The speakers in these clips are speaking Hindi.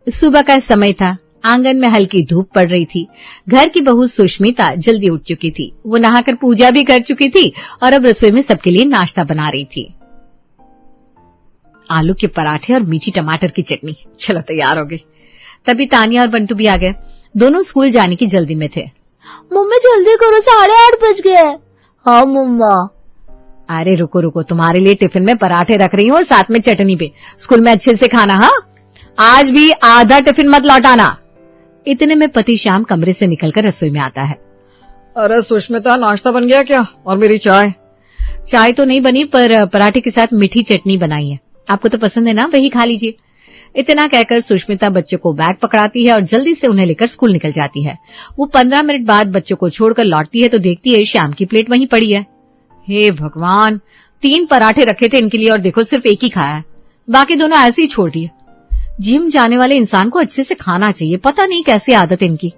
सुबह का समय था। आंगन में हल्की धूप पड़ रही थी। घर की बहू सुष्मिता जल्दी उठ चुकी थी। वो नहाकर पूजा भी कर चुकी थी और अब रसोई में सबके लिए नाश्ता बना रही थी। आलू के पराठे और मीठी टमाटर की चटनी। चलो तैयार हो गई। तभी तानिया और बंटू भी आ गए। दोनों स्कूल जाने की जल्दी में थे। मम्मी जल्दी करो, 8:30 बज गए। हाँ मम्मा। अरे रुको रुको, तुम्हारे लिए टिफिन में पराठे रख रही हूँ और साथ में चटनी भी। स्कूल में अच्छे से खाना। हाँ, आज भी आधा टिफिन मत लौटाना। इतने में पति श्याम कमरे से निकलकर रसोई में आता है। अरे सुष्मिता, नाश्ता बन गया क्या? और मेरी चाय? चाय तो नहीं बनी, पर पराठे के साथ मीठी चटनी बनाई है। आपको तो पसंद है ना, वही खा लीजिए। इतना कहकर सुष्मिता बच्चों को बैग पकड़ाती है और जल्दी से उन्हें लेकर स्कूल निकल जाती है। वो 15 मिनट बाद बच्चों को छोड़कर लौटती है तो देखती है श्याम की प्लेट वहीं पड़ी है। हे भगवान, 3 पराठे रखे थे इनके लिए और देखो सिर्फ एक ही खाया है, बाकी दोनों ऐसे ही छोड़ दिए। जिम जाने वाले इंसान को अच्छे से खाना चाहिए, पता नहीं कैसी आदत इनकी।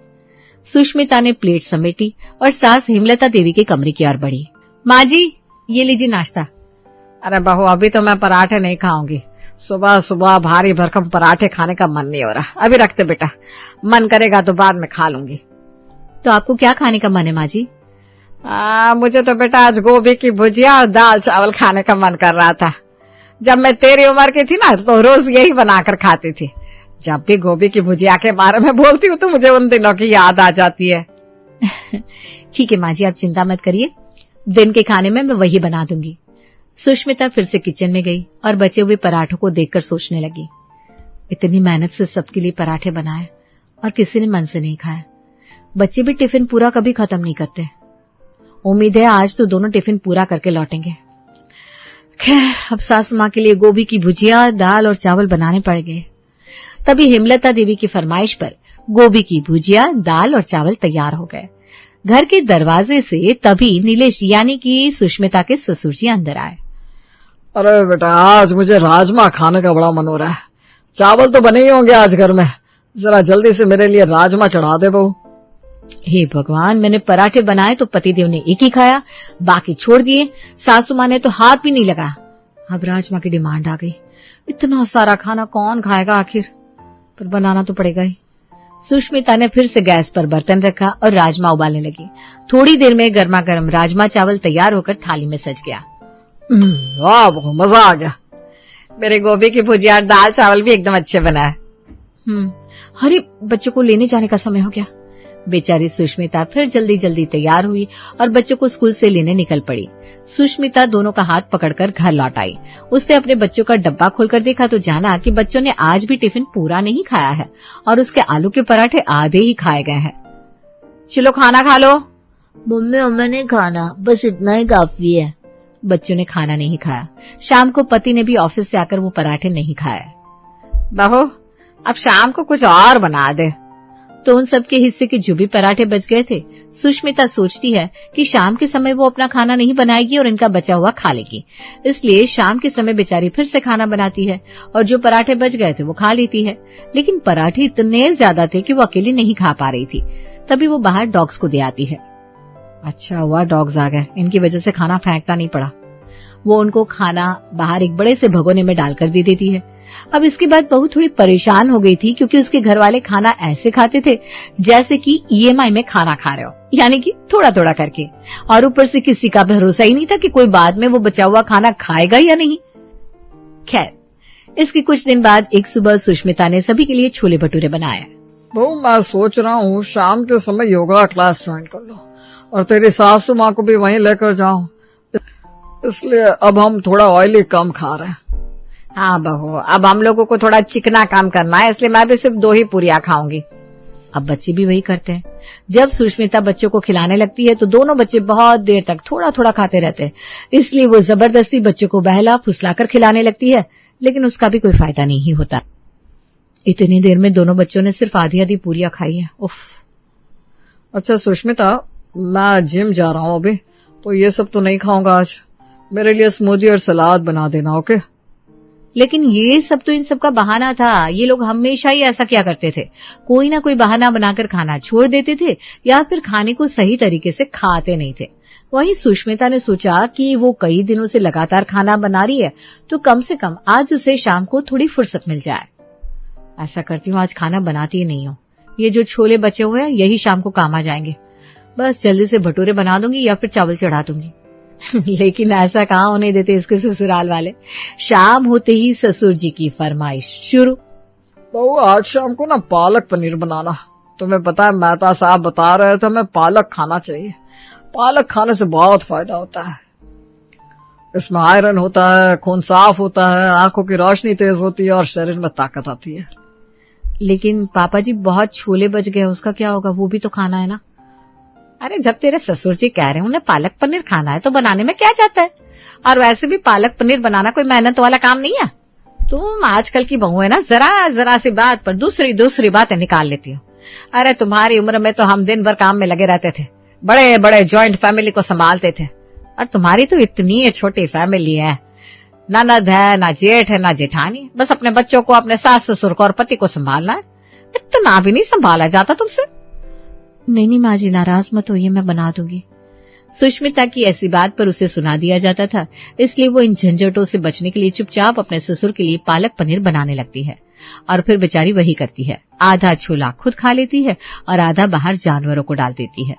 सुष्मिता ने प्लेट समेटी और सास हेमलता देवी के कमरे की ओर बढ़ी। माँ जी, ये लीजिए नाश्ता। अरे बहू, अभी तो मैं पराठे नहीं खाऊंगी। सुबह सुबह भारी भरकम पराठे खाने का मन नहीं हो रहा। अभी रखते बेटा, मन करेगा तो बाद में खा लूंगी। तो आपको क्या खाने का मन है माँ जी? मुझे तो बेटा आज गोभी की भुजिया और दाल चावल खाने का मन कर रहा था। जब मैं तेरी उम्र की थी ना तो रोज यही बनाकर खाती थी। जब भी गोभी की भुजिया के बारे में बोलती हूँ तो मुझे उन दिनों की याद आ जाती है। ठीक है माँ जी, आप चिंता मत करिए, दिन के खाने में मैं वही बना दूंगी। सुष्मिता फिर से किचन में गई और बचे हुए पराठों को देखकर सोचने लगी। इतनी मेहनत से सबके लिए पराठे बनाए और किसी ने मन से नहीं खाया। बच्चे भी टिफिन पूरा कभी खत्म नहीं करते। उम्मीद है आज तो दोनों टिफिन पूरा करके लौटेंगे। खैर, अब सासू माँ के लिए गोभी की भुजिया, दाल और चावल बनाने पड़ गए। तभी हेमलता देवी की फरमाइश पर गोभी की भुजिया, दाल और चावल तैयार हो गए। घर के दरवाजे से तभी नीलेश यानी कि सुष्मिता के ससुर जी अंदर आए। अरे बेटा, आज मुझे राजमा खाने का बड़ा मन हो रहा है। चावल तो बने ही होंगे आज घर में, जरा जल्दी से मेरे लिए राजमा चढ़ा दे बहू। हे भगवान, मैंने पराठे बनाए तो पतिदेव ने एक ही खाया, बाकी छोड़ दिए। सासू माँ ने तो हाथ भी नहीं लगाया। अब राजमा की डिमांड आ गई। इतना सारा खाना कौन खाएगा आखिर, पर बनाना तो पड़ेगा ही। सुष्मिता ने फिर से गैस पर बर्तन रखा और राजमा उबालने लगी। थोड़ी देर में गर्मा गर्म राजमा चावल तैयार होकर थाली में सज गया। वाह बहू, मजा आ गया। मेरे गोभी की भुजिया और दाल चावल भी एकदम अच्छे बना है। अरे, बच्चों को लेने जाने का समय हो गया। बेचारी सुष्मिता फिर जल्दी जल्दी तैयार हुई और बच्चों को स्कूल से लेने निकल पड़ी। सुष्मिता दोनों का हाथ पकड़कर घर लौट आई। उसने अपने बच्चों का डब्बा खोलकर देखा तो जाना कि बच्चों ने आज भी टिफिन पूरा नहीं खाया है और उसके आलू के पराठे आधे ही खाए गए हैं। चलो खाना खा लो। मम्मी, हमें नहीं खाना, बस इतना ही काफी है। बच्चों ने खाना नहीं खाया। शाम को पति ने भी ऑफिस से आकर वो पराठे नहीं खाए। बहू, अब शाम को कुछ और बना दे। तो उन सबके हिस्से के जो भी पराठे बच गए थे, सुष्मिता सोचती है कि शाम के समय वो अपना खाना नहीं बनाएगी और इनका बचा हुआ खा लेगी। इसलिए शाम के समय बेचारी फिर से खाना बनाती है और जो पराठे बच गए थे वो खा लेती है। लेकिन पराठे इतने ज्यादा थे कि वो अकेली नहीं खा पा रही थी। तभी वो बाहर डॉग्स को दे आती है। अच्छा हुआ डॉग्स आ गए, इनकी वजह से खाना फेंकना नहीं पड़ा। वो उनको खाना बाहर एक बड़े से भगोने में डालकर दे देती है। अब इसके बाद बहू थोड़ी परेशान हो गई थी क्योंकि उसके घर वाले खाना ऐसे खाते थे जैसे कि ईएमआई में खाना खा रहे हो, यानी कि थोड़ा थोड़ा करके, और ऊपर से किसी का भरोसा ही नहीं था कि कोई बाद में वो बचा हुआ खाना खाएगा या नहीं। खैर, इसके कुछ दिन बाद एक सुबह सुष्मिता ने सभी के लिए छोले भटूरे बनाए। बहू, मैं सोच रहा हूँ शाम के समय योगा क्लास ज्वाइन कर लो और तेरी सासू माँ को भी वहीं लेकर जाऊं, इसलिए अब हम थोड़ा ऑयली कम खा रहे हैं। हाँ बहू, अब हम लोगों को थोड़ा चिकना काम करना है, इसलिए मैं भी सिर्फ 2 ही पूरियां खाऊंगी। अब बच्चे भी वही करते हैं। जब सुष्मिता बच्चों को खिलाने लगती है तो दोनों बच्चे बहुत देर तक थोड़ा थोड़ा खाते रहते हैं। इसलिए वो जबरदस्ती बच्चों को बहला फुसलाकर खिलाने लगती है, लेकिन उसका भी कोई फायदा नहीं होता। इतनी देर में दोनों बच्चों ने सिर्फ आधी आधी पूरियां खाई है। उफ। अच्छा सुष्मिता, मैं जिम जा रहा हूँ अभी, तो ये सब तो नहीं खाऊंगा आज। मेरे लिए स्मूदी और सलाद बना देना, ओके? लेकिन ये सब तो इन सब का बहाना था। ये लोग हमेशा ही ऐसा क्या करते थे, कोई ना कोई बहाना बनाकर खाना छोड़ देते थे या फिर खाने को सही तरीके से खाते नहीं थे। वहीं सुष्मिता ने सोचा कि वो कई दिनों से लगातार खाना बना रही है तो कम से कम आज उसे शाम को थोड़ी फुर्सत मिल जाए। ऐसा करती हूँ आज खाना बनाती ही नहीं हूँ। ये जो छोले बचे हुए हैं यही शाम को काम आ जाएंगे। बस जल्दी से भटूरे बना दूंगी या फिर चावल चढ़ा दूंगी। लेकिन ऐसा कहाँ होने देते इसके ससुराल वाले। शाम होते ही ससुर जी की फरमाइश शुरू। बहू आज शाम को ना पालक पनीर बनाना। तुम्हें पता है मेहता साहब बता रहे थे हमें पालक खाना चाहिए। पालक खाने से बहुत फायदा होता है। इसमें आयरन होता है, खून साफ होता है, आंखों की रोशनी तेज होती है और शरीर में ताकत आती है। लेकिन पापा जी बहुत छोले बच गए, उसका क्या होगा? वो भी तो खाना है ना। अरे जब तेरे ससुर जी कह रहे हैं उन्हें पालक पनीर खाना है तो बनाने में क्या जाता है। और वैसे भी पालक पनीर बनाना कोई मेहनत वाला काम नहीं है। तुम आजकल की बहू है ना, जरा जरा सी बात पर दूसरी बातें निकाल लेती हो। अरे तुम्हारी उम्र में तो हम दिन भर काम में लगे रहते थे, बड़े बड़े ज्वाइंट फैमिली को संभालते थे। और तुम्हारी तो इतनी छोटी फैमिली है, ननद है, ना जेठ है, ना जेठानी। बस अपने बच्चों को, अपने सास ससुर को और पति को संभालना है। इतना भी नहीं संभाला जाता तुमसे। नहीं माँ जी नाराज मत होइए, मैं बना दूंगी। सुष्मिता की ऐसी बात पर उसे सुना दिया जाता था, इसलिए वो इन झंझटों से बचने के लिए चुपचाप अपने ससुर के लिए पालक पनीर बनाने लगती है। और फिर बेचारी वही करती है, आधा छोला खुद खा लेती है और आधा बाहर जानवरों को डाल देती है।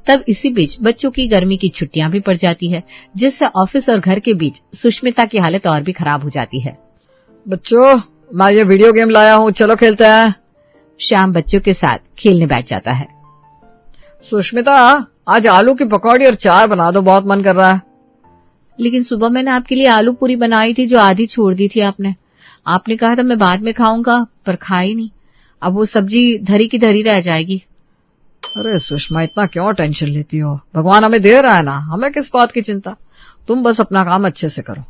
तब इसी बीच बच्चों की गर्मी की छुट्टियां भी पड़ जाती है, जिससे ऑफिस और घर के बीच सुष्मिता की हालत और भी खराब हो जाती है। बच्चों मैं ये वीडियो गेम लाया हूँ, चलो खेलते हैं। श्याम बच्चों के साथ खेलने बैठ जाता है। सुष्मिता आज आलू की पकौड़ी और चाय बना दो, बहुत मन कर रहा है। लेकिन सुबह मैंने आपके लिए आलू पूरी बनाई थी जो आधी छोड़ दी थी आपने कहा था मैं बाद में खाऊंगा, पर खाई नहीं। अब वो सब्जी धरी की धरी रह जाएगी। अरे सुषमा इतना क्यों टेंशन लेती हो, भगवान हमें दे रहा है ना, हमें किस बात की चिंता। तुम बस अपना काम अच्छे से करो।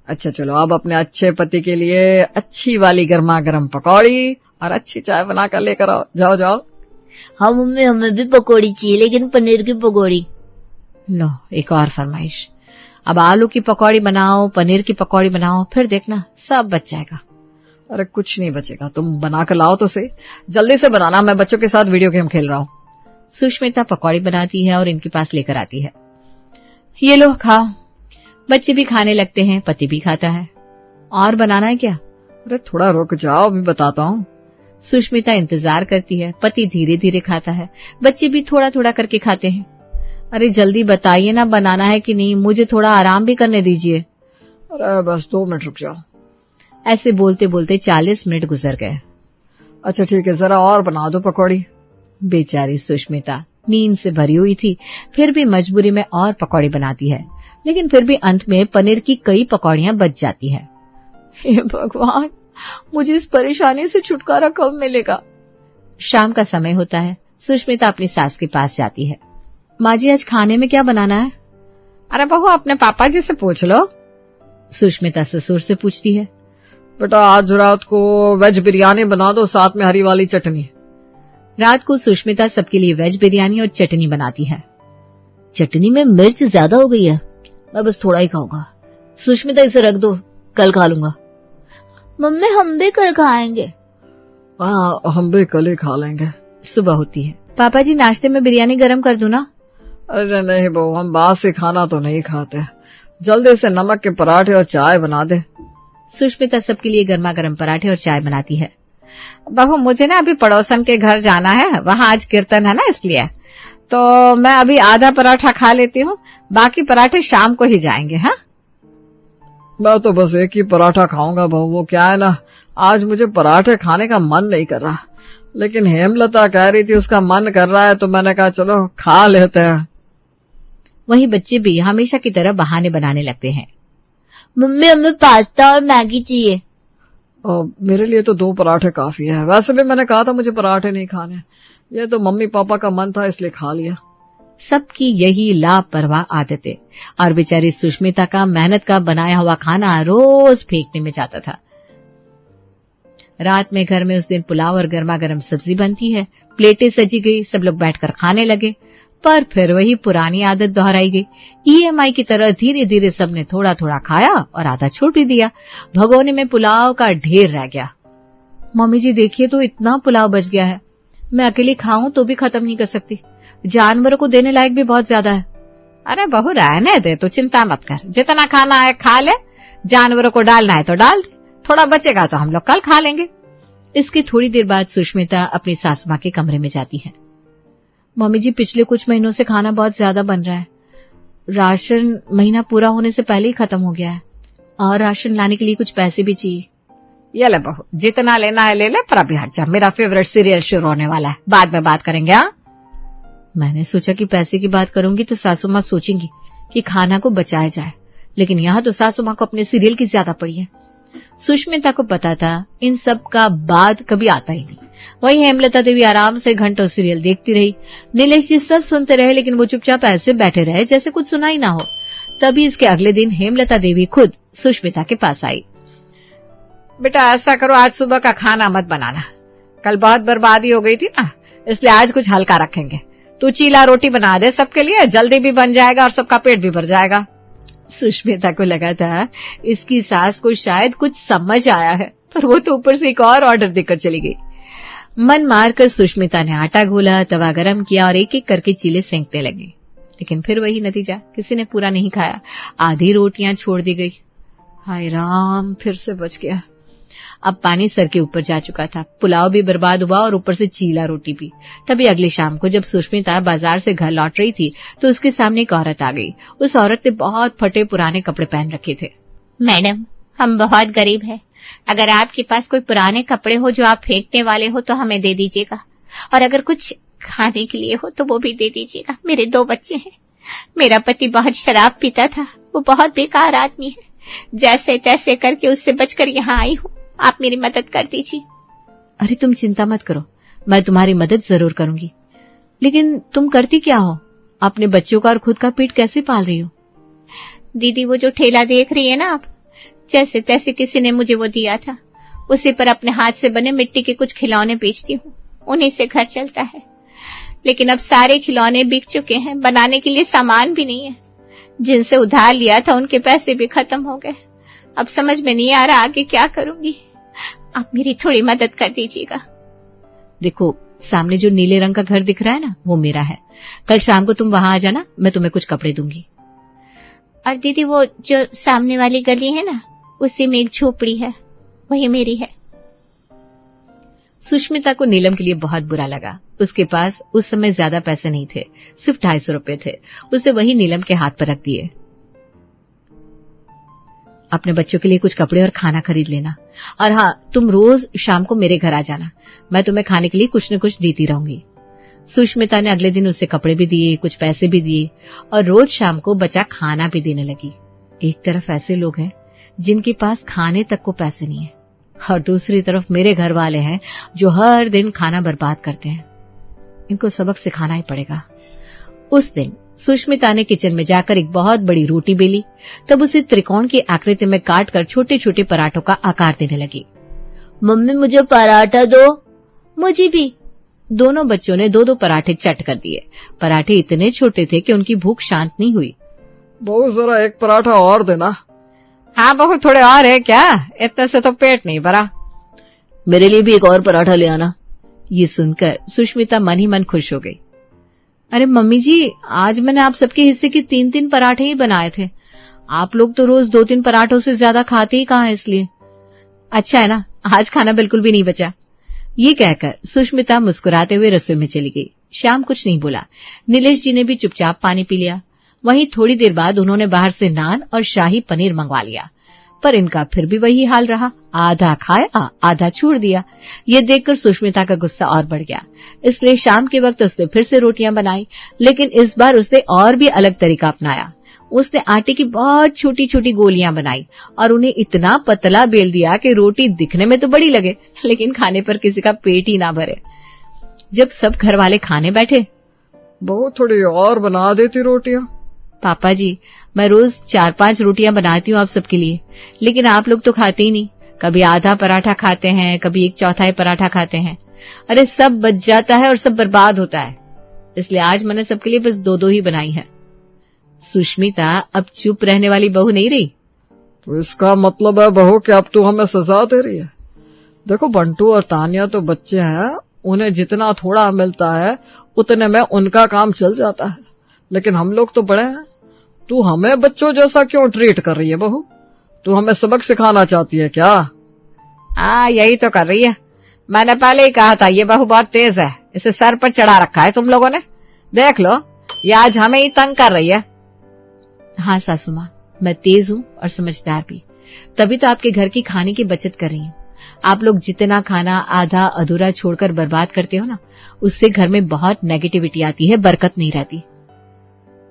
अच्छा चलो अब अपने अच्छे पति के लिए अच्छी वाली गर्मा गर्म पकौड़ी और अच्छी चाय बना कर लेकर आओ। जाओ जाओ। हाँ मम्मी हमें भी पकौड़ी चाहिए, लेकिन पनीर की पकौड़ी। लो एक और फरमाइश। अब आलू की पकौड़ी बनाओ, पनीर की पकौड़ी बनाओ, फिर देखना सब बच जाएगा। अरे कुछ नहीं बचेगा, तुम बना कर लाओ तो सही, जल्दी से बनाना, मैं बच्चों के साथ वीडियो गेम खेल रहा हूँ। सुष्मिता पकौड़ी बनाती है और इनके पास लेकर आती है। ये लो खाओ। बच्चे भी खाने लगते हैं, पति भी खाता है। और बनाना है क्या? अरे थोड़ा रुक जाओ, अभी बताता हूँ। सुष्मिता इंतजार करती है, पति धीरे धीरे खाता है, बच्चे भी थोड़ा थोड़ा करके खाते हैं। अरे जल्दी बताइए ना बनाना है कि नहीं, मुझे थोड़ा आराम भी करने दीजिए। अरे बस 2 मिनट रुक जाओ। ऐसे बोलते बोलते 40 मिनट गुजर गए। अच्छा ठीक है, जरा और बना दो पकौड़ी। बेचारी सुष्मिता नींद से भरी हुई थी, फिर भी मजबूरी में और पकौड़ी बनाती है, लेकिन फिर भी अंत में पनीर की कई पकौड़ियां बच जाती है। हे भगवान, मुझे इस परेशानी से छुटकारा कब मिलेगा? शाम का समय होता है। सुष्मिता अपनी सास के पास जाती है। माँ जी आज खाने में क्या बनाना है? अरे बहू अपने पापा जी से पूछ लो। सुष्मिता ससुर से पूछती है। बेटा आज रात को वेज बिरयानी बना दो, साथ में हरी वाली चटनी। रात को सुष्मिता सबके लिए वेज बिरयानी और चटनी बनाती है। चटनी में मिर्च ज्यादा हो गई है, मैं बस थोड़ा ही खाऊंगा। सुष्मिता इसे रख दो, कल खा लूंगा। मम्मी हम भी कल खाएंगे। हाँ हम भी कल ही खा लेंगे। सुबह होती है। पापा जी नाश्ते में बिरयानी गरम कर दूं ना? अरे नहीं बहू, हम बासी खाना तो नहीं खाते, जल्दी से नमक के पराठे और चाय बना दे। सुष्मिता सबके लिए गर्मा गर्म पराठे और चाय बनाती है। बहू मुझे ना अभी पड़ोसन के घर जाना है, वहाँ आज कीर्तन है ना, इसलिए तो मैं अभी आधा पराठा खा लेती हूँ, बाकी पराठे शाम को ही जाएंगे। हाँ मैं तो बस एक ही पराठा खाऊंगा बहू। वो क्या है ना, आज मुझे पराठे खाने का मन नहीं कर रहा, लेकिन हेमलता कह रही थी उसका मन कर रहा है, तो मैंने कहा चलो खा लेते हैं। वही बच्चे भी हमेशा की तरह बहाने बनाने लगते हैं। मम्मी हमें पास्ता और मैगी चाहिए। मेरे लिए तो 2 पराठे काफी है। वैसे भी मैंने कहा था मुझे पराठे नहीं खाने, ये तो मम्मी पापा का मन था इसलिए खा लिया। सबकी यही लापरवाह आदतें, और बेचारी सुष्मिता का मेहनत का बनाया हुआ खाना रोज फेंकने में जाता था। रात में घर में उस दिन पुलाव और गर्मा गर्म सब्जी बनती है, प्लेटें सजी गई, सब लोग बैठकर खाने लगे, पर फिर वही पुरानी आदत दोहराई गई। EMI की तरह धीरे धीरे सबने थोड़ा थोड़ा खाया और आधा छोड़ भी दिया। भगोने में पुलाव का ढेर रह गया। मम्मी जी देखिए तो इतना पुलाव बच गया है, मैं अकेली खाऊं तो भी खत्म नहीं कर सकती, जानवरों को देने लायक भी बहुत ज्यादा है। अरे बहू रहने दे, तो चिंता मत कर, जितना खाना है खा ले, जानवरों को डालना है तो डाल दे, थोड़ा बचेगा तो हम लोग कल खा लेंगे। इसके थोड़ी देर बाद सुष्मिता अपनी सासू माँ के कमरे में जाती है। मम्मी जी, पिछले कुछ महीनों से खाना बहुत ज्यादा बन रहा है। राशन महीना पूरा होने से पहले ही खत्म हो गया है और राशन लाने के लिए कुछ पैसे भी चाहिए। ये ले बहू, जितना लेना है ले ले, पर अभी हट जा, मेरा फेवरेट सीरियल शुरू होने वाला है, बाद में बात करेंगे। हाँ, मैंने सोचा कि पैसे की बात करूंगी तो सासू माँ सोचेंगी कि खाना को बचाया जाए, लेकिन यहाँ तो सासू माँ को अपने सीरियल की ज्यादा पड़ी है। सुष्मिता को पता था इन सब का बाद कभी आता ही नहीं। वही हेमलता देवी आराम से घंटों सीरियल देखती रही। नीलेश जी सब सुनते रहे, लेकिन वो चुपचाप ऐसे बैठे रहे जैसे कुछ सुना ही ना हो। तभी इसके अगले दिन हेमलता देवी खुद सुष्मिता के पास आई। बेटा ऐसा करो, आज सुबह का खाना मत बनाना, कल बहुत बर्बादी हो गई थी ना, इसलिए आज कुछ हल्का रखेंगे। तू चीला रोटी बना दे सबके लिए, जल्दी भी बन जाएगा और सबका पेट भी भर जाएगा। सुष्मिता को लगा था इसकी सास को शायद कुछ समझ आया है, पर वो तो ऊपर से एक और ऑर्डर देकर चली गई। मन मारकर सुष्मिता ने आटा घोला, तवा गरम किया और एक एक करके चीले सेंकने लगी, लेकिन फिर वही नतीजा, किसी ने पूरा नहीं खाया। आधी रोटियां छोड़ दी गई। हाय राम, फिर से बच गया। अब पानी सर के ऊपर जा चुका था, पुलाव भी बर्बाद हुआ और ऊपर से चीला रोटी भी। तभी अगली शाम को जब सुष्मिता बाजार से घर लौट रही थी तो उसके सामने एक औरत आ गई। उस औरत ने बहुत फटे पुराने कपड़े पहन रखे थे। मैडम, हम बहुत गरीब हैं, अगर आपके पास कोई पुराने कपड़े हो जो आप फेंकने वाले हो तो हमें दे दीजिएगा, और अगर कुछ खाने के लिए हो तो वो भी दे दीजिएगा। मेरे 2 बच्चे हैं, मेरा पति बहुत शराब पीता था, वो बहुत बेकार आदमी है, जैसे तैसे करके उससे बचकर यहाँ आई हूँ, आप मेरी मदद कर दीजिए। अरे तुम चिंता मत करो, मैं तुम्हारी मदद जरूर करूंगी, लेकिन तुम करती क्या हो? अपने बच्चों का और खुद का पेट कैसे पाल रही हो? दीदी, वो जो ठेला देख रही है ना आप, जैसे तैसे किसी ने मुझे वो दिया था, उसी पर अपने हाथ से बने मिट्टी के कुछ खिलौने बेचती हूँ, उन्हीं से घर चलता है। लेकिन अब सारे खिलौने बिक चुके हैं, बनाने के लिए सामान भी नहीं है। जिनसे उधार लिया था उनके पैसे भी खत्म हो गए। अब समझ में नहीं आ रहा आगे क्या करूंगी, आप मेरी थोड़ी मदद कर दीजिएगा। देखो, सामने जो नीले रंग का घर दिख रहा है ना, वो मेरा है। कल शाम को तुम वहां आ जाना, मैं तुम्हें कुछ कपड़े दूंगी। और दीदी, वो जो सामने वाली गली है ना, उसी में एक झोपड़ी है, वही मेरी है। सुष्मिता को नीलम के लिए बहुत बुरा लगा। उसके पास उस समय ज्यादा पैसे नहीं थे, सिर्फ 250 रुपए थे। उसे वही नीलम के हाथ पर रख दिए। अपने बच्चों के लिए कुछ कपड़े और खाना खरीद लेना, और हाँ, तुम रोज शाम को मेरे घर आ जाना, मैं तुम्हें खाने के लिए कुछ न कुछ देती रहूंगी। सुष्मिता ने अगले दिन उसे कपड़े भी दिए, कुछ पैसे भी दिए और रोज शाम को बचा खाना भी देने लगी। एक तरफ ऐसे लोग हैं जिनके पास खाने तक को पैसे नहीं है, और दूसरी तरफ मेरे घर वाले हैं जो हर दिन खाना बर्बाद करते हैं। इनको सबक सिखाना ही पड़ेगा। उस दिन सुष्मिता ने किचन में जाकर एक बहुत बड़ी रोटी बेली, तब उसे त्रिकोण की आकृति में काटकर छोटे छोटे पराठों का आकार देने लगी। मम्मी, मुझे पराठा दो। मुझे भी। दोनों बच्चों ने 2-2 पराठे चट कर दिए। पराठे इतने छोटे थे कि उनकी भूख शांत नहीं हुई। बहू, जरा एक पराठा और देना। हाँ बहू, थोड़े और है क्या, इतने से तो पेट नहीं भरा। मेरे लिए भी एक और पराठा ले आना। ये सुनकर सुष्मिता मन ही मन खुश हो गई। अरे मम्मी जी, आज मैंने आप सबके हिस्से के 3-3 पराठे ही बनाए थे। आप लोग तो रोज 2-3 पराठों से ज्यादा खाते ही कहाँ है, इसलिए। अच्छा है ना, आज खाना बिल्कुल भी नहीं बचा। ये कहकर सुष्मिता मुस्कुराते हुए रसोई में चली गई। श्याम कुछ नहीं बोला। नीलेश जी ने भी चुपचाप पानी पी लिया। वहीं थोड़ी देर बाद उन्होंने बाहर से नान और शाही पनीर मंगवा लिया, पर इनका फिर भी वही हाल रहा। आधा खाया, आधा छोड़ दिया। ये देखकर सुष्मिता का गुस्सा और बढ़ गया। इसलिए शाम के वक्त उसने फिर से रोटियां बनाई, लेकिन इस बार उसने और भी अलग तरीका अपनाया। उसने आटे की बहुत छोटी छोटी गोलियां बनाई और उन्हें इतना पतला बेल दिया कि रोटी दिखने में तो बड़ी लगे, लेकिन खाने पर किसी का पेट ही ना भरे। जब सब घर वाले खाने बैठे, बहुत थोड़ी और बना देती रोटियां। पापा जी, मैं रोज 4-5 रोटियां बनाती हूँ आप सबके लिए, लेकिन आप लोग तो खाते ही नहीं। कभी आधा पराठा खाते हैं, कभी 1/4 पराठा खाते हैं। अरे सब बच जाता है और सब बर्बाद होता है, इसलिए आज मैंने सबके लिए बस 2-2 ही बनाई है। सुष्मिता अब चुप रहने वाली बहू नहीं रही। तो इसका मतलब है बहू कि अब तू हमें सजा दे रही है। देखो, बंटू और तानिया तो बच्चे हैं, उन्हें जितना थोड़ा मिलता है उतने में उनका काम चल जाता है, लेकिन हम लोग तो बड़े हैं। तू हमें बच्चों जैसा क्यों ट्रीट कर रही है बहू? तू हमें सबक सिखाना चाहती है क्या? यही तो कर रही है। मैंने पहले ही कहा था ये बहू बहुत तेज है, इसे सर पर चढ़ा रखा है तुम लोगों ने। देख लो, ये आज हमें ही तंग कर रही है। हाँ सासू माँ, मैं तेज हूँ और समझदार भी, तभी तो आपके घर की खाने की बचत कर रही हूँ। आप लोग जितना खाना आधा अधूरा छोड़कर बर्बाद करते हो ना, उससे घर में बहुत नेगेटिविटी आती है, बरकत नहीं रहती।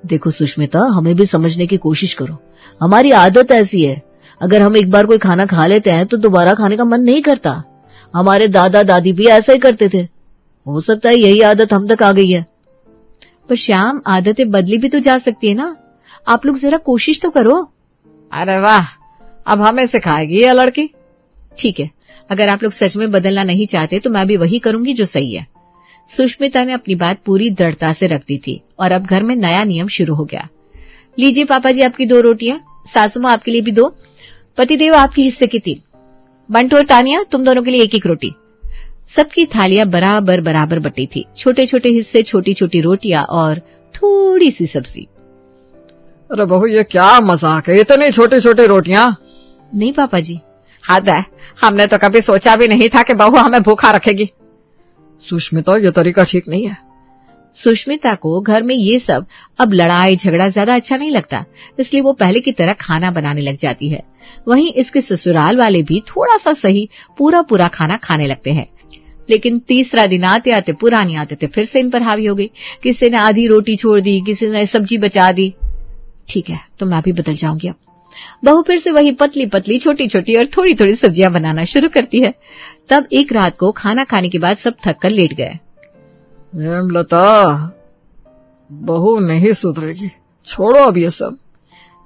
देखो सुष्मिता, हमें भी समझने की कोशिश करो। हमारी आदत ऐसी है, अगर हम एक बार कोई खाना खा लेते हैं तो दोबारा खाने का मन नहीं करता। हमारे दादा दादी भी ऐसा ही करते थे, हो सकता है यही आदत हम तक आ गई है। पर श्याम, आदतें बदली भी तो जा सकती है ना, आप लोग जरा कोशिश तो करो। अरे वाह, अब हमें सिखाएगी ये लड़की। ठीक है, अगर आप लोग सच में बदलना नहीं चाहते तो मैं भी वही करूंगी जो सही है। सुष्मिता ने अपनी बात पूरी दृढ़ता से रख दी थी और अब घर में नया नियम शुरू हो गया। लीजिए पापा जी आपकी 2 रोटियां, सासू माँ आपके लिए भी 2, पतिदेव आपके हिस्से की 3, बंटू और तानिया तुम दोनों के लिए 1-1 रोटी। सबकी थालियां बराबर बराबर बटी थी, छोटे छोटे हिस्से, छोटी छोटी रोटियां और थोड़ी सी सब्जी। अरे बहू, ये क्या मजाक है, इतनी छोटी छोटी रोटियां? नहीं पापा जी, हद है, हमने तो कभी सोचा भी नहीं था कि बहू हमें भूखा रखेगी। सुष्मिता, ये तरीका ठीक नहीं है। सुष्मिता को घर में ये सब अब लड़ाई झगड़ा ज्यादा अच्छा नहीं लगता, इसलिए वो पहले की तरह खाना बनाने लग जाती है। वहीं इसके ससुराल वाले भी थोड़ा सा सही पूरा पूरा खाना खाने लगते हैं। लेकिन तीसरा दिन आते आते पुरानी आदतें फिर से इन पर हावी हो गई। किसी ने आधी रोटी छोड़ दी, किसी ने सब्जी बचा दी। ठीक है, तो मैं भी बदल जाऊंगी अब। बहू फिर से वही पतली पतली छोटी छोटी और थोड़ी थोड़ी सब्जियां बनाना शुरू करती है। तब एक रात को खाना खाने के बाद सब थक कर लेट गए। लता, बहू नहीं सुधरेगी, छोड़ो अब ये सब।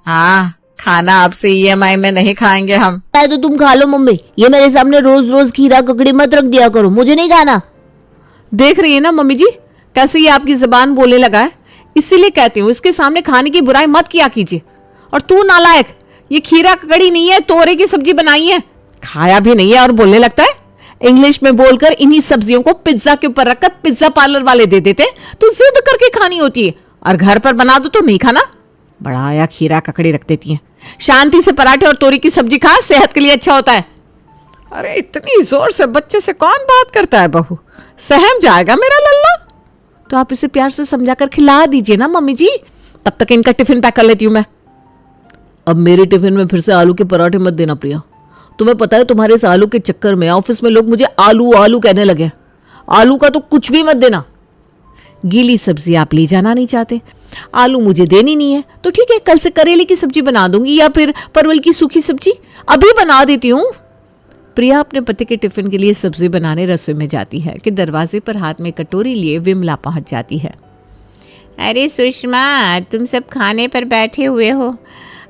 हाँ, खाना आपसे EMI में नहीं खाएंगे हम। तो तुम खा लो मम्मी, ये मेरे सामने रोज रोज खीरा ककड़ी मत रख दिया करो, मुझे नहीं खाना। देख रही है ना मम्मी जी, कैसे ये आपकी जबान बोलने लगा है। इसीलिए कहती हूँ इसके सामने खाने की बुराई मत किया कीजिए। और तू नालायक, ये खीरा ककड़ी नहीं है, तोरे की सब्जी बनाई है, खाया भी नहीं है और बोलने लगता है। इंग्लिश में बोलकर इन्हीं सब्जियों को पिज्जा के ऊपर रखकर पिज्जा पार्लर वाले दे देते, तो जिद करके खानी होती है, और घर पर बना दो तो नहीं खाना। बड़ा आया खीरा ककड़ी रख देती हैं। शांति से पराठे और तोरी की सब्जी खा, सेहत के लिए अच्छा होता है। अरे इतनी जोर से बच्चे से कौन बात करता है बहू, सहम जाएगा मेरा लल्ला। तो आप इसे प्यार से समझाकर खिला दीजिए ना मम्मी जी, तब तक इनका टिफिन पैक कर लेती हूँ मैं। अब मेरे टिफिन में फिर से आलू के पराठे मत देना प्रिया। तुम्हें पता है तुम्हारे इस आलू के चक्कर में ऑफिस में लोग मुझे आलू आलू कहने लगे। आलू का तो कुछ भी मत देना। गीली सब्जी आप ले जाना नहीं चाहते, आलू मुझे देनी नहीं है, तो ठीक है, कल से करेले की सब्जी बना दूंगी या फिर परवल की सूखी सब्जी अभी बना देती हूँ। प्रिया अपने पति के टिफिन के लिए सब्जी बनाने रसोई में जाती है कि दरवाजे पर हाथ में कटोरी लिए विमला पहुंच जाती है। अरे सुषमा, तुम सब खाने पर बैठे हुए हो,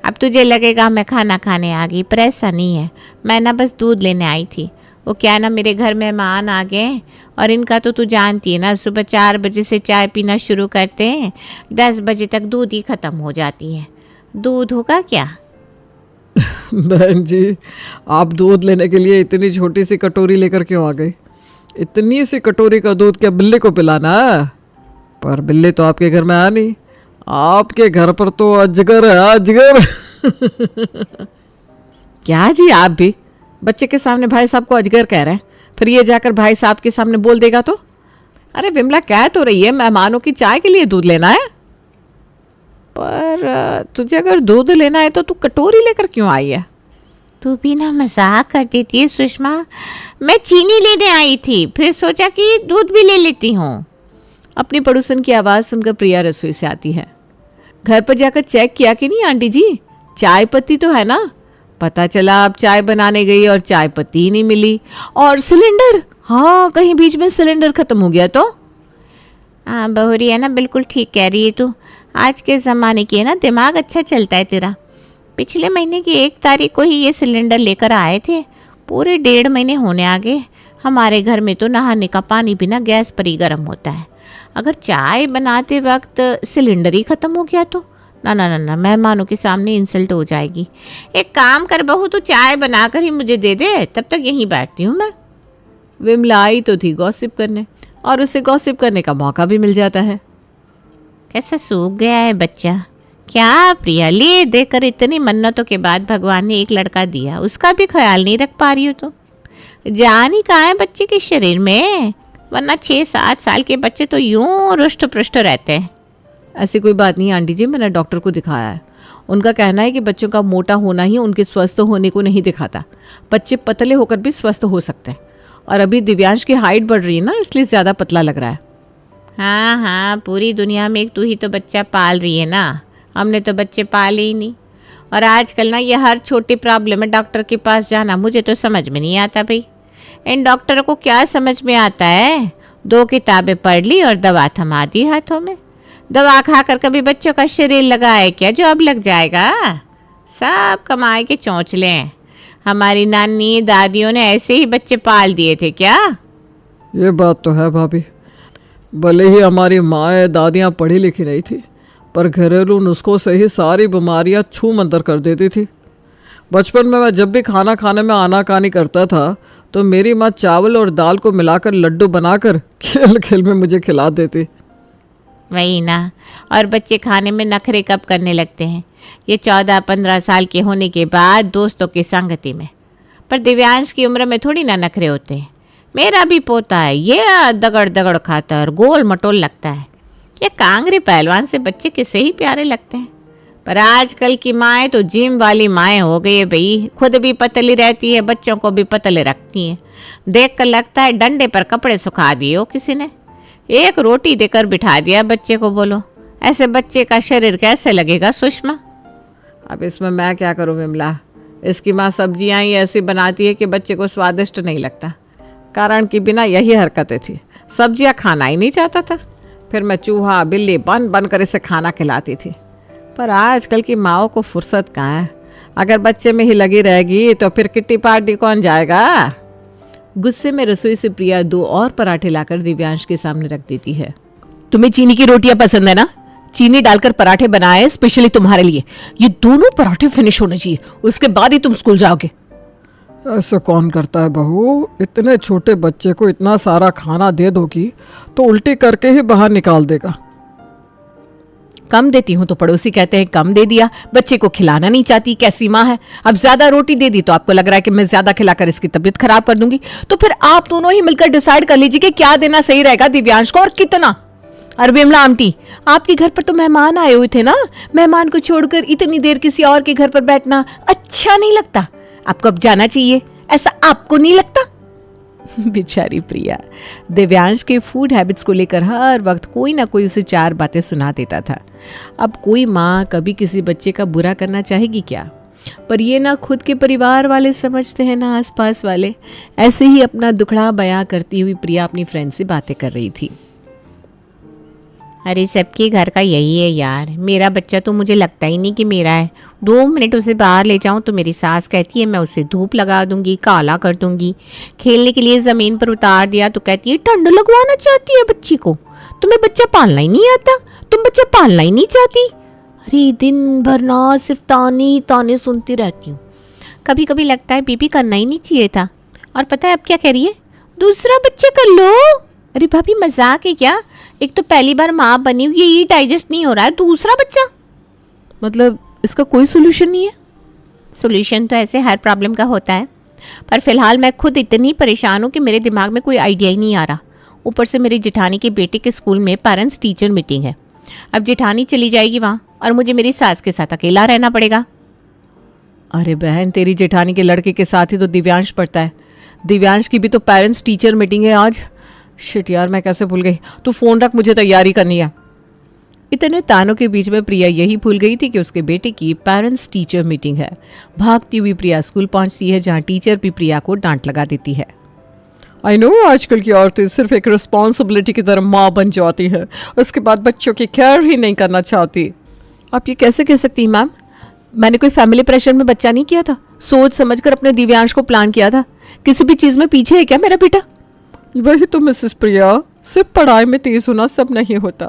अब तुझे लगेगा मैं खाना खाने आ गई, पर ऐसा नहीं है। मैं ना बस दूध लेने आई थी। वो क्या ना, मेरे घर मेहमान आ गए और इनका तो तू जानती है ना, सुबह 4 बजे से चाय पीना शुरू करते हैं, 10 बजे तक दूध ही ख़त्म हो जाती है। दूध होगा क्या? बहन जी, आप दूध लेने के लिए इतनी छोटी सी कटोरी लेकर क्यों आ गई? इतनी सी कटोरी का दूध क्या बिल्ली को पिलाना है? पर बिल्ली तो आपके घर में आ नहीं, आपके घर पर तो अजगर है, अजगर। क्या जी, आप भी बच्चे के सामने भाई साहब को अजगर कह रहे हैं, फिर ये जाकर भाई साहब के सामने बोल देगा तो? अरे विमला, कह तो रही है मेहमानों की चाय के लिए दूध लेना है, पर तुझे अगर दूध लेना है तो तू कटोरी लेकर क्यों आई है? तू भी ना मजाक कर देती है सुषमा। मैं चीनी लेने आई थी, फिर सोचा कि दूध भी ले लेती हूँ। अपनी पड़ोसन की आवाज़ सुनकर प्रिया रसोई से आती है। घर पर जाकर चेक किया कि नहीं आंटी जी, चाय पत्ती तो है ना? पता चला आप चाय बनाने गई और चाय पत्ती ही नहीं मिली। और सिलेंडर, हाँ, कहीं बीच में सिलेंडर खत्म हो गया तो? हाँ बहुरी है ना, बिल्कुल ठीक कह रही है तू। आज के ज़माने की है ना, दिमाग अच्छा चलता है तेरा। पिछले महीने की 1 तारीख को ही ये सिलेंडर लेकर आए थे, पूरे 1.5 महीने होने आ गए। हमारे घर में तो नहाने का पानी बिना गैस पर ही गर्म होता है। अगर चाय बनाते वक्त सिलेंडर ही ख़त्म हो गया तो ना ना ना ना, मेहमानों के सामने इंसल्ट हो जाएगी। एक काम कर बहू, तो चाय बनाकर ही मुझे दे दे, तब तक यहीं बैठती हूँ मैं। विमला आई तो थी गॉसिप करने, और उसे गॉसिप करने का मौका भी मिल जाता है। कैसा सूख गया है बच्चा। क्या प्रिया, ले देकर इतनी मन्नतों के बाद भगवान ने एक लड़का दिया, उसका भी ख्याल नहीं रख पा रही हो तो? जान ही कहाँ है बच्चे के शरीर में, वरना 6-7 साल के बच्चे तो यूं रुष्ट पृष्ट रहते हैं। ऐसी कोई बात नहीं आंटी जी, मैंने डॉक्टर को दिखाया है। उनका कहना है कि बच्चों का मोटा होना ही उनके स्वस्थ होने को नहीं दिखाता, बच्चे पतले होकर भी स्वस्थ हो सकते हैं। और अभी दिव्यांश की हाइट बढ़ रही है ना, इसलिए ज़्यादा पतला लग रहा है। हाँ हाँ, पूरी दुनिया में एक तू ही तो बच्चा पाल रही है ना, हमने तो बच्चे पाले ही नहीं। और आजकल ना ये हर छोटी प्रॉब्लम में डॉक्टर के पास जाना मुझे तो समझ में नहीं आता भाई। इन डॉक्टरों को क्या समझ में आता है, 2 किताबें पढ़ ली और दवा थमा दी हाथों में। दवा खाकर कभी बच्चों का शरीर लगाए क्या जो अब लग जाएगा? सब कमाए के चौंचले हैं। हमारी नानी दादियों ने ऐसे ही बच्चे पाल दिए थे क्या? ये बात तो है भाभी, भले ही हमारी माँ दादियाँ पढ़ी लिखी नहीं थी, पर घरेलू नुस्खों से ही सारी बीमारियाँ छू मंतर कर देती थी। बचपन में मैं जब भी खाना खाने में आनाकानी करता था तो मेरी माँ चावल और दाल को मिलाकर लड्डू बनाकर खेल खेल में मुझे खिला देती। वही ना, और बच्चे खाने में नखरे कब करने लगते हैं? ये 14-15 साल के होने के बाद दोस्तों की संगति में। पर दिव्यांश की उम्र में थोड़ी ना नखरे होते हैं। मेरा भी पोता है, ये दगड़ दगड़ खाता है और गोल मटोल लगता है। ये कांगरी पहलवान से बच्चे किसे ही प्यारे लगते हैं। पर आजकल की माएँ तो जिम वाली माएँ हो गई है भाई, खुद भी पतली रहती है, बच्चों को भी पतले रखती हैं। देख कर लगता है डंडे पर कपड़े सुखा दिए हो किसी ने, एक रोटी देकर बिठा दिया बच्चे को। बोलो ऐसे बच्चे का शरीर कैसे लगेगा सुषमा? अब इसमें मैं क्या करूँ विमला, इसकी माँ सब्जियाँ ही ऐसी बनाती है कि बच्चे को स्वादिष्ट नहीं लगता। कारण की बिना यही हरकतें थी, सब्जियाँ खाना ही नहीं चाहता था। फिर मैं चूहा बिल्ली बन बन कर इसे खाना खिलाती थी। पर आजकल की माओ को फुर्सत कहाँ है, अगर बच्चे में ही लगी रहेगी तो फिर किट्टी पार्टी कौन जाएगा? गुस्से में रसोई से प्रिया 2 और पराठे लाकर दिव्यांश के सामने रख देती है। तुम्हें चीनी की रोटियां पसंद है ना, चीनी डालकर पराठे बनाए स्पेशली तुम्हारे लिए। ये दोनों पराठे फिनिश होने चाहिए, उसके बाद ही तुम स्कूल जाओगे। ऐसा कौन करता है बहू, इतने छोटे बच्चे को इतना सारा खाना दे दोगी तो उल्टी करके ही बाहर निकाल देगा। कम देती हूँ तो पड़ोसी कहते हैं कम दे दिया, बच्चे को खिलाना नहीं चाहती, कैसी माँ है। अब ज्यादा रोटी दे दी तो आपको लग रहा है कि मैं ज्यादा खिलाकर इसकी तबीयत खराब कर दूंगी। तो फिर आप दोनों ही मिलकर डिसाइड कर लीजिए कि क्या देना सही रहेगा दिव्यांश को और कितना। अरे विमला आंटी, आपके घर पर तो मेहमान आए हुए थे ना, मेहमान को छोड़कर इतनी देर किसी और के घर पर बैठना अच्छा नहीं लगता। आपको अब जाना चाहिए, ऐसा आपको नहीं लगता? बेचारी प्रिया दिव्यांश के फूड हैबिट्स को लेकर हर वक्त कोई ना कोई उसे 4 बातें सुना देता था। अब कोई माँ कभी किसी बच्चे का बुरा करना चाहेगी क्या? पर ये ना खुद के परिवार वाले समझते हैं ना आसपास वाले। ऐसे ही अपना दुखड़ा बयां करती हुई प्रिया अपनी फ्रेंड से बातें कर रही थी। अरे सबके घर का यही है यार, मेरा बच्चा तो मुझे लगता ही नहीं कि मेरा है। 2 मिनट उसे बाहर ले जाऊं तो मेरी सास कहती है मैं उसे धूप लगा दूंगी, काला कर दूंगी। खेलने के लिए जमीन पर उतार दिया तो कहती है ठंड लगवाना चाहती है बच्ची को, तुम्हें बच्चा पालना ही नहीं आता, तुम बच्चा पालना ही नहीं चाहती। अरे दिन भर ना सिर्फ ताने ही ताने सुनती रहती हूँ। कभी कभी लगता है बीबी करना ही नहीं चाहिए था। और पता है अब क्या कह रही है, दूसरा बच्चा कर लो। अरे भाभी मजाक है क्या? एक तो पहली बार माँ बनी हुई है, ये डाइजेस्ट नहीं हो रहा है, दूसरा बच्चा। मतलब इसका कोई सोल्यूशन नहीं है? सोल्यूशन तो ऐसे हर प्रॉब्लम का होता है, पर फिलहाल मैं खुद इतनी परेशान हूँ कि मेरे दिमाग में कोई आइडिया ही नहीं आ रहा। ऊपर से मेरी जेठानी के बेटे के स्कूल में पेरेंट्स टीचर मीटिंग है। अब जेठानी चली जाएगी वहाँ और मुझे मेरी सास के साथ अकेला रहना पड़ेगा। अरे बहन, तेरी जेठानी के लड़के के साथ ही तो दिव्यांश पढ़ता है। दिव्यांश की भी तो पेरेंट्स टीचर मीटिंग है आज। शिट यार, मैं कैसे भूल गई। तू फोन रख, मुझे तैयारी करनी है। इतने तानों के बीच में प्रिया यही भूल गई थी कि उसके बेटे की पेरेंट्स टीचर मीटिंग है। भागती हुई प्रिया स्कूल पहुंचती है, जहां टीचर भी प्रिया को डांट लगा देती है। आई नो, आजकल की औरतें सिर्फ एक रिस्पॉन्सिबिलिटी की तरह माँ बन जाती है, उसके बाद बच्चों की केयर ही नहीं करना चाहती। आप ये कैसे कह सकती हैं मैम? मैंने कोई फैमिली प्रेशर में बच्चा नहीं किया था, सोच समझकर अपने दिव्यांश को प्लान किया था। किसी भी चीज में पीछे है क्या मेरा बेटा? वही तो मिसेस प्रिया, सिर्फ पढ़ाई में तेज होना सब नहीं होता।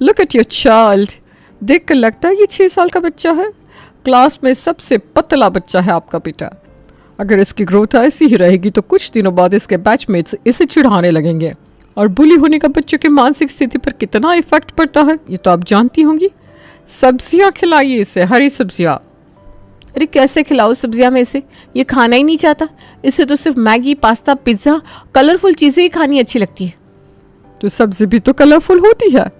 लुक एट योर चाइल्ड, देख कर लगता है ये 6 साल का बच्चा है। क्लास में सबसे पतला बच्चा है आपका बेटा। अगर इसकी ग्रोथ ऐसी ही रहेगी तो कुछ दिनों बाद इसके बैचमेट्स इसे चिढ़ाने लगेंगे, और बुली होने का बच्चों की मानसिक स्थिति पर कितना इफेक्ट पड़ता है ये तो आप जानती होंगी। सब्जियां खिलाइए इसे, हरी सब्जियां। अरे कैसे खिलाओ सब्जियां में इसे, ये खाना ही नहीं चाहता। इसे तो सिर्फ मैगी, पास्ता, पिज्जा, कलरफुल चीजें ही खानी अच्छी लगती है। तो सब्जी भी तो कलरफुल होती है।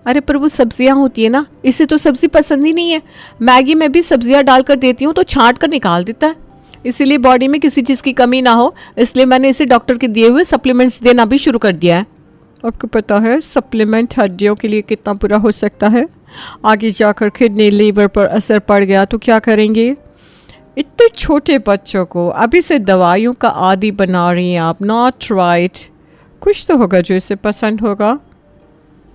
अरे पर वो सब्जियां होती है ना, इसे तो सब्जी पसंद ही नहीं है। मैगी में भी सब्जियां डालकर देती हूँ तो छांट कर निकाल देता है। इसीलिए बॉडी में किसी चीज की कमी ना हो, इसलिए मैंने इसे डॉक्टर के दिए हुए सप्लीमेंट्स देना भी शुरू कर दिया है। आपको पता है सप्लीमेंट हड्डियों के लिए कितना बुरा हो सकता है? आगे जाकर किडनी, लीवर पर असर पड़ गया तो क्या करेंगे? इतने छोटे बच्चों को अभी से दवाइयों का आदी बना रही हैं आप। Not right. कुछ तो होगा जो इसे पसंद होगा।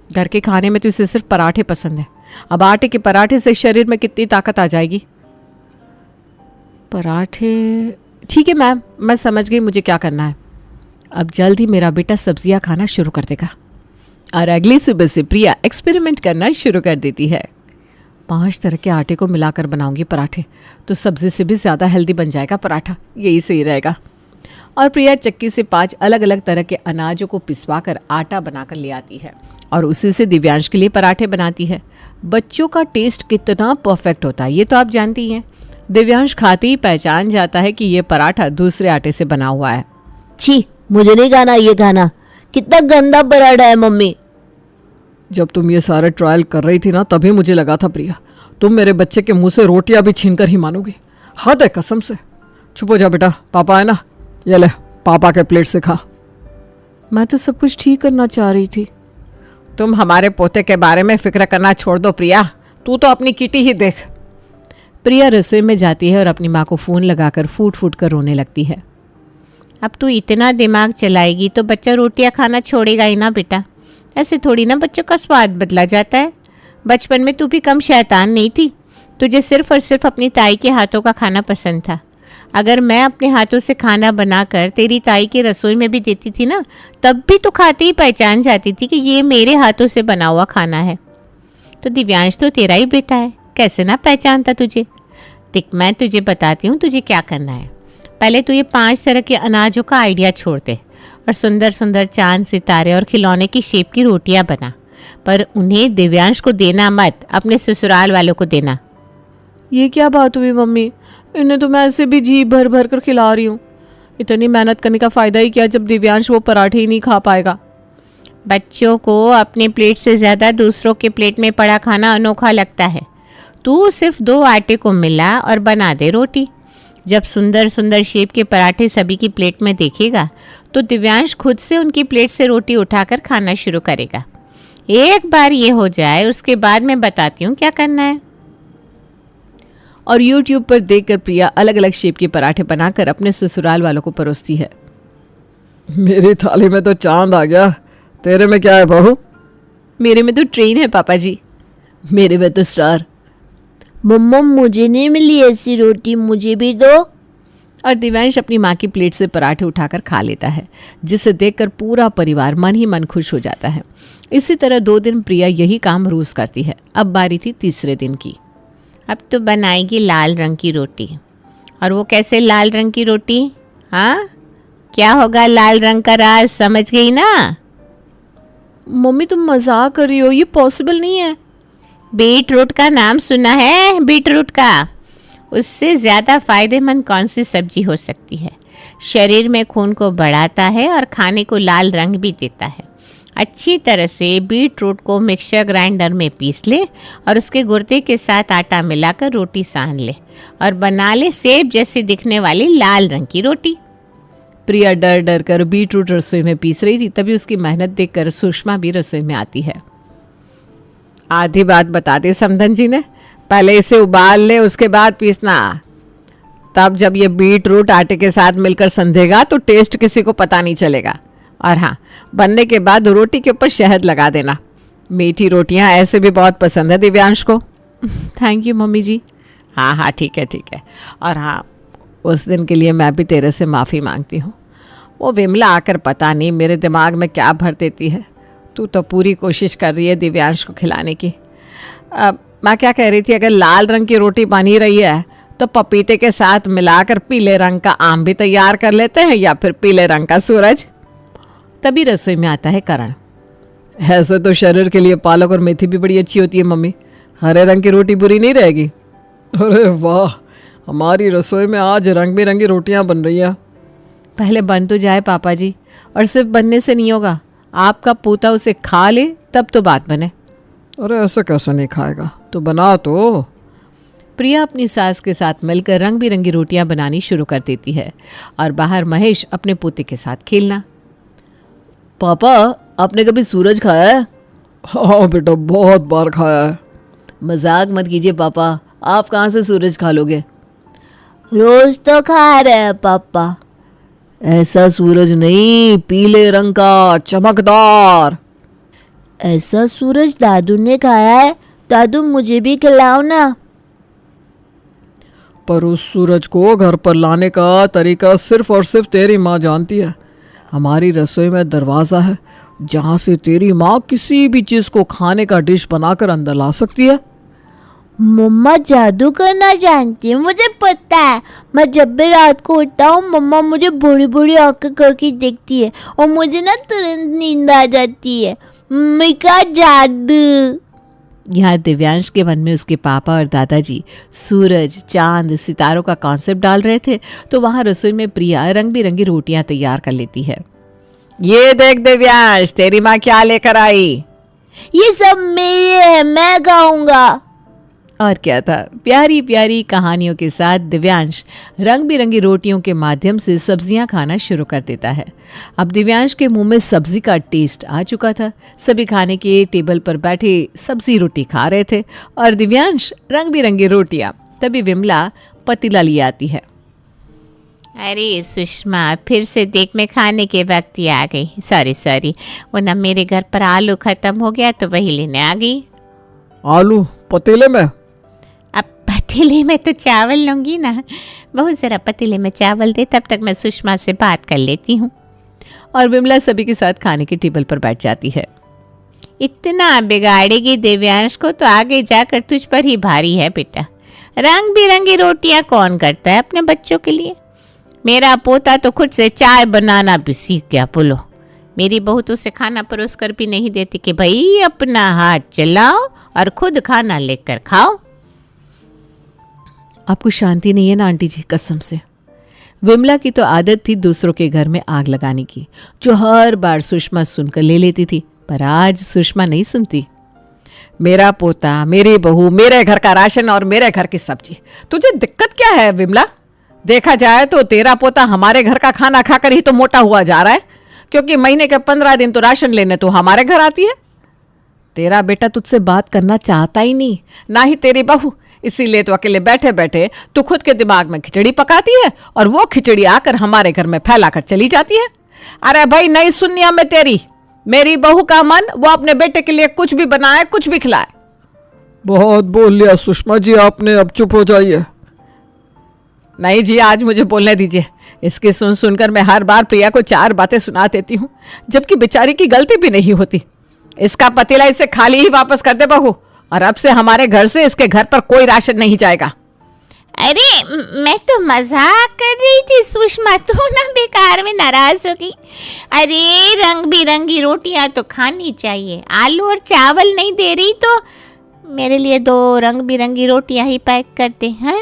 घर के खाने में तो इसे सिर्फ पराठे पसंद है। अब आटे के पराठे से शरीर में कितनी ताकत आ जाएगी। पराठे, ठीक है मैम, मैं समझ गई मुझे क्या करना है। अब जल्द ही मेरा बेटा सब्जियां खाना शुरू कर देगा। और अगली सुबह से प्रिया एक्सपेरिमेंट करना शुरू कर देती है। 5 तरह के आटे को मिलाकर बनाऊंगी पराठे, तो सब्जी से भी ज़्यादा हेल्दी बन जाएगा पराठा, यही सही रहेगा। और प्रिया चक्की से 5 अलग अलग तरह के अनाजों को पिसवा कर आटा बनाकर ले आती है और उसी से दिव्यांश के लिए पराठे बनाती है। बच्चों का टेस्ट कितना परफेक्ट होता है ये तो आप जानती हैं। दिव्यांश खाते ही पहचान जाता है कि ये पराठा दूसरे आटे से बना हुआ है। छी, मुझे नहीं खाना ये खाना, कितना गंदा पराठा है मम्मी। जब तुम ये सारे ट्रायल कर रही थी ना, तभी मुझे लगा था प्रिया तुम मेरे बच्चे के मुंह से रोटियां भी छीन कर ही मानोगी। हद है कसम से। चुप हो जा बेटा, पापा है ना, ये ले पापा के प्लेट से खा। मैं तो सब कुछ ठीक करना चाह रही थी। तुम हमारे पोते के बारे में फिक्र करना छोड़ दो प्रिया, तू तो अपनी किटी ही देख। प्रिया रसोई में जाती है और अपनी माँ को फ़ोन लगाकर फूट फूट कर रोने लगती है। अब तू इतना दिमाग चलाएगी तो बच्चा रोटियां खाना छोड़ेगा ही ना बेटा। ऐसे थोड़ी ना बच्चों का स्वाद बदला जाता है। बचपन में तू भी कम शैतान नहीं थी, तुझे सिर्फ और सिर्फ अपनी ताई के हाथों का खाना पसंद था। अगर मैं अपने हाथों से खाना बनाकर तेरी ताई की रसोई में भी देती थी ना, तब भी तो खाते ही पहचान जाती थी कि ये मेरे हाथों से बना हुआ खाना है। तो दिव्यांश तो तेरा ही बेटा है, कैसे ना पहचानता तुझे। देख, मैं तुझे बताती हूँ तुझे क्या करना है। पहले तो ये 5 तरह के अनाजों का आइडिया छोड़ दे और सुंदर सुंदर चांद, सितारे और खिलौने की शेप की रोटियां बना, पर उन्हें दिव्यांश को देना मत, अपने ससुराल वालों को देना। ये क्या बात हुई मम्मी, इन्हें तो मैं ऐसे भी जी भर भर कर खिला रही हूँ। इतनी मेहनत करने का फ़ायदा ही क्या जब दिव्यांश वो पराठे ही नहीं खा पाएगा। बच्चों को अपने प्लेट से ज़्यादा दूसरों के प्लेट में पड़ा खाना अनोखा लगता है। तू सिर्फ 2 आटे को मिला और बना दे रोटी। जब सुंदर सुंदर शेप के पराठे सभी की प्लेट में देखेगा तो दिव्यांश खुद से उनकी प्लेट से रोटी उठाकर खाना शुरू करेगा। एक बार ये हो जाए उसके बाद मैं बताती हूँ क्या करना है। और YouTube पर देखकर प्रिया अलग अलग शेप के पराठे बनाकर अपने ससुराल वालों को परोसती है। मेरी थाली में तो चांद आ गया, तेरे में क्या है बहू? मेरे में तो ट्रेन है पापा जी। मेरे में तो स्टार। मम्मा मुझे नहीं मिली ऐसी रोटी, मुझे भी दो। और दिव्यांश अपनी माँ की प्लेट से पराठे उठाकर खा लेता है, जिसे देखकर पूरा परिवार मन ही मन खुश हो जाता है। इसी तरह 2 दिन प्रिया यही काम रोज करती है। अब बारी थी तीसरे दिन की। अब तो बनाएगी लाल रंग की रोटी। और वो कैसे लाल रंग की रोटी? हाँ, क्या होगा लाल रंग का राज, समझ गई ना? मम्मी तुम मजाक कर रही हो, ये पॉसिबल नहीं है। बीट रूट का नाम सुना है? बीट रूट का, उससे ज़्यादा फायदेमंद कौन सी सब्जी हो सकती है? शरीर में खून को बढ़ाता है और खाने को लाल रंग भी देता है। अच्छी तरह से बीट रूट को मिक्सर ग्राइंडर में पीस ले और उसके गुर्दे के साथ आटा मिलाकर रोटी सान ले और बना ले सेब जैसे दिखने वाली लाल रंग की रोटी। प्रिया डर डर कर बीट रूट रसोई में पीस रही थी, तभी उसकी मेहनत देखकर सुषमा भी रसोई में आती है। आधी बात बता दी समधन जी ने, पहले इसे उबाल ले उसके बाद पीसना। तब जब ये बीट रूट आटे के साथ मिलकर संधेगा तो टेस्ट किसी को पता नहीं चलेगा। और हाँ, बनने के बाद रोटी के ऊपर शहद लगा देना। मीठी रोटियां ऐसे भी बहुत पसंद है दिव्यांश को। थैंक यू मम्मी जी। हाँ हाँ ठीक है ठीक है। और हाँ, उस दिन के लिए मैं भी तेरे से माफ़ी मांगती हूँ। वो विमला आकर पता नहीं मेरे दिमाग में क्या भर देती है। तू तो पूरी कोशिश कर रही है दिव्यांश को खिलाने की। मैं क्या कह रही थी, अगर लाल रंग की रोटी बनी रही है तो पपीते के साथ मिलाकर पीले रंग का आम भी तैयार कर लेते हैं, या फिर पीले रंग का सूरज। तभी रसोई में आता है करण। ऐसे तो शरीर के लिए पालक और मेथी भी बड़ी अच्छी होती है मम्मी, हरे रंग की रोटी बुरी नहीं रहेगी। अरे वाह, हमारी रसोई में आज रंग बिरंगी रोटियां बन रही है। पहले बन तो जाए पापा जी, और सिर्फ बनने से नहीं होगा, आपका पोता उसे खा ले तब तो बात बने। अरे ऐसे कैसे नहीं खाएगा, तो बना तो। प्रिया अपनी सास के साथ मिलकर रंग बिरंगी रोटियां बनानी शुरू कर देती है और बाहर महेश अपने पोते के साथ खेलना। पापा, आपने कभी सूरज खाया है? हाँ बेटा, बहुत बार खाया है। मजाक मत कीजिए पापा, आप कहाँ से सूरज खा लोगे? रोज तो खा रहे हैं पापा। ऐसा सूरज नहीं, पीले रंग का, चमकदार। ऐसा सूरज दादू ने खाया है, दादू मुझे भी खिलाओ ना। पर उस सूरज को घर पर लाने का तरीका सिर्फ और सिर्फ तेरी माँ जानती है। हमारी रसोई में दरवाज़ा है जहाँ से तेरी माँ किसी भी चीज़ को खाने का डिश बनाकर अंदर ला सकती है। मम्मा जादू करना जानती है, मुझे पता है। मैं जब भी रात को उठता हूँ मम्मा मुझे बड़ी बड़ी आंखें करके देखती है और मुझे ना तुरंत नींद आ जाती है। मम्मी का जादू। यहाँ दिव्यांश के मन में उसके पापा और दादाजी सूरज, चांद, सितारों का कॉन्सेप्ट डाल रहे थे, तो वहाँ रसोई में प्रिया रंग बिरंगी रोटियां तैयार कर लेती है। ये देख दिव्यांश, तेरी माँ क्या लेकर आई। ये सब मेरे है, मैं खाऊंगा। और क्या था, प्यारी प्यारी कहानियों के साथ दिव्यांश रंग बिरंगी रोटियों के माध्यम से सब्जियां खाना शुरू कर देता है। अब दिव्यांश के मुंह में सब्जी का टेस्ट आ चुका था। सभी खाने के टेबल पर बैठे सब्जी रोटी खा रहे थे और दिव्यांश रंग बिरंगी रोटियां। तभी विमला पतीला लिए आती है। अरे सुषमा, फिर से देख मैं खाने के वक्त ही आ गई। सॉरी, वो ना मेरे घर पर आलू खत्म हो गया तो वही लेने आ गई। आलू पतीले में? अब पतीले में तो चावल लूँगी ना। बहुत ज़रा पतीले में चावल दे, तब तक मैं सुषमा से बात कर लेती हूँ। और विमला सभी के साथ खाने के टेबल पर बैठ जाती है। इतना बिगाड़ेगी दिव्यांश को तो आगे जाकर तुझ पर ही भारी है बेटा। रंग बिरंगी रोटियां कौन करता है अपने बच्चों के लिए? मेरा पोता तो खुद से चाय बनाना भी सीख गया। बोलो, मेरी बहू तो उसे खाना परोस कर भी नहीं देती कि भाई अपना हाथ चलाओ और खुद खाना लेकर खाओ। आपको शांति नहीं है ना आंटी जी, कसम से। विमला की तो आदत थी दूसरों के घर में आग लगाने की, जो हर बार सुषमा सुनकर ले लेती थी, पर आज सुषमा नहीं सुनती। मेरा पोता, मेरी बहू, मेरे घर का राशन और मेरे घर की सब्जी, तुझे दिक्कत क्या है विमला? देखा जाए तो तेरा पोता हमारे घर का खाना खाकर ही तो मोटा हुआ जा रहा है, क्योंकि महीने के 15 दिन तो राशन लेने तो हमारे घर आती है। तेरा बेटा तुझसे बात करना चाहता ही नहीं, ना ही तेरी बहू। इसीलिए तो अकेले बैठे बैठे तू खुद के दिमाग में खिचड़ी पकाती है और वो खिचड़ी आकर हमारे घर में फैलाकर चली जाती है। अरे भाई, नहीं सुनिया में तेरी। मेरी बहू का मन, वो अपने बेटे के लिए कुछ भी बनाए, कुछ भी खिलाए। बहुत बोल लिया सुषमा जी आपने, अब चुप हो जाइए। नहीं जी, आज मुझे बोलने दीजिए। इसकी सुन सुनकर मैं हर बार प्रिया को 4 बातें सुना देती हूँ, जबकि बेचारी की गलती भी नहीं होती। इसका पतीला इसे खाली ही वापस कर दे बहू, और अब से हमारे घर से इसके घर पर कोई राशन नहीं जाएगा। अरे मैं तो मजाक कर रही थी सुषमा, तू ना बेकार में नाराज हो गई। अरे रंग बिरंगी रोटियां तो खानी चाहिए। आलू और चावल नहीं दे रही तो मेरे लिए 2 रंग बिरंगी रोटियां ही पैक कर दे। हैं,